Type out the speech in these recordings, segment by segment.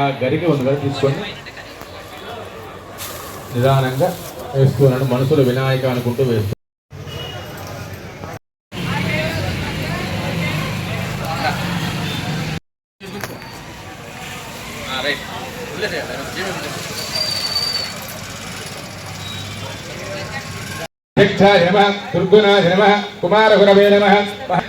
ఆ గరికి ఉంది కదా తీసుకొని నిదానంగా వేస్తున్నాడు. మనసులో వినాయక అనుకుంటూ వేస్తున్నాడు. అధ్యక్షాయ నమః, దుర్గుణాయ నమః, కుమారగురవే నమః,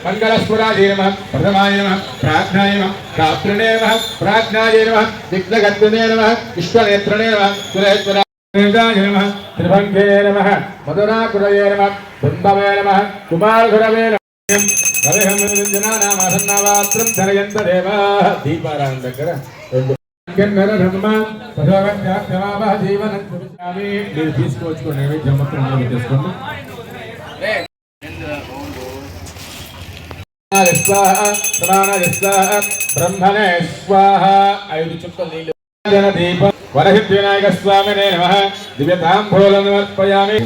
మంగళస్ఫురాయ నమః, ప్రథమాయ నమః, ప్రాజ్ఞాయ నమః, ప్రాప్తృణే నమః, ప్రాజ్ఞాయ నమః, విఘ్నకర్తృనే నమః, విశ్వనేత్రనే నమః, సురేశ్వరాయ నమః, త్రిభంగే నమః, మధురాకురవే నమః, బింబవే నమః, కుమారగురవే నమః. హరిహంజనామాసన్నావాత్రం ధరయంత దేవా. దీపారాయణ దగ్గర మీరు తీసుకోవచ్చుకోండి. నైవేద్యం మొత్తం చేసుకోండి. బ్రహ్మణే స్వాహ. 5 చుక్కలు నీళ్ళు. దీపం వరహిత్ వినాయక స్వామినే నమః. దివ్యతాంబూలం సమర్పయామి.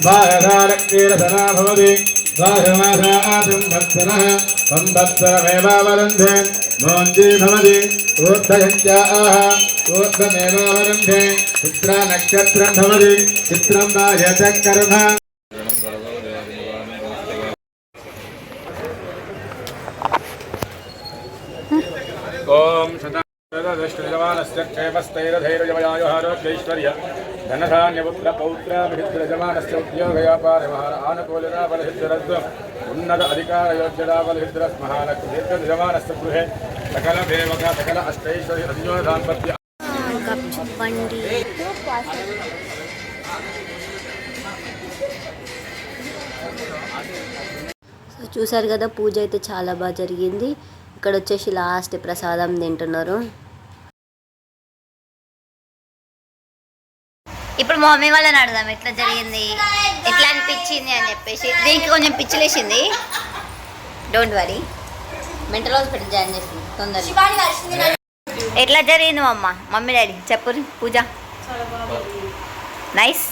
బాలక్షీరసనా భవతి బాహమాసాదం భక్తనః సంవత్సరమేవావరుంధే మోంజీ భవతి ఊర్ధయంత్యాః ఊర్ధమేవావరుంధే చిత్రా నక్షత్రం భవతి చిత్రం వాయత కర్మ. ఓం శతదృష్టిజమానస్య క్షేమస్థైర్ధైర్యమయాయుహారోగ్యైశ్వర్య ధనధాన్యపుత్ర పౌత్రాభిద్రజమానస్య ఉద్యోగవ్యాపారవ్యవహార ఆనుకూలతా బలహిద్రత్వం ఉన్నత అధికారయోగ్యతా బలహిద్రస్మహానజమానస్య గృహే సకల దేవక సకల అష్టైశ్వర్య అన్యోధాంపత్య. బండి సో చూసారు కదా, పూజ అయితే చాలా బాగా జరిగింది. ఇక్కడ వచ్చేసి లాస్ట్ ప్రసాదం తింటున్నారు. ఇప్పుడు మా మమ్మీ వాళ్ళని అడుగుదాం ఎట్లా జరిగింది, ఎట్లా అనిపించింది అని చెప్పేసి. దీనికి కొంచెం పిచ్చిలేసింది, don't worry, mental hospital join చేసింది తొందరగా. ఎట్లా జరిగింది మా అమ్మ, మమ్మీ డాడీ చెప్పు పూజ. నైస్.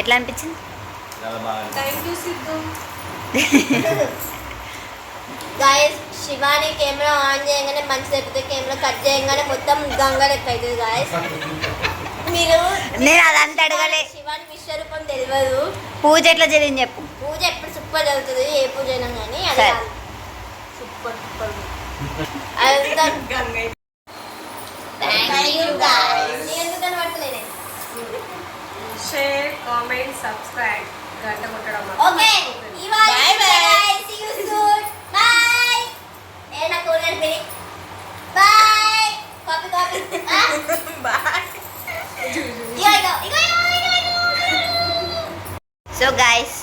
ఎట్లా అనిపించింది? గాయస్ శివాని కెమెరా ఆన్ చేయగానే మంచి లేకపోతే కెమెరా కట్ చేయగానే మొత్తం గంగ లెక్క అవుతుంది గాయస్. మీరు నేను అదంతా అడగలే. శివాని విశ్వరూపం తెలియదు. పూజ ఎట్లా జరిగింది చెప్పు. పూజ ఎప్పుడు సూపర్ జరుగుతుంది, ఏ పూజ అయినా కానీ అది సరే. సూపర్ సూపర్ అదంతా థ్యాంక్ యూ గాయస్. నేను ఎందుకని పడతలేనే. షేర్, కామెంట్, సబ్స్క్రైబ్, గంట కొట్టడం. ఓకే ఇవాళ Bye bye. guys, see you soon. Bye. ఏ నా కోరిక పెరి. Bye. Copy copy. బాయ్. ఇగో. సో గైస్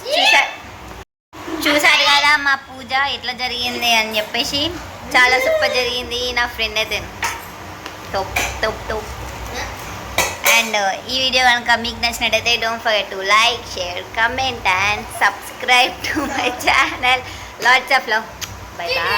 చూసారు కదా మా పూజ ఎట్లా జరిగింది అని చెప్పేసి. చాలా సూపర్ జరిగింది. నా ఫ్రెండ్ అయితే టోప్ టోప్ టోప్. అండ్ ఈ వీడియో కనుక మీకు నచ్చినట్టయితే don't forget to like, share, comment and subscribe to my channel. Lots of love. Bye bye.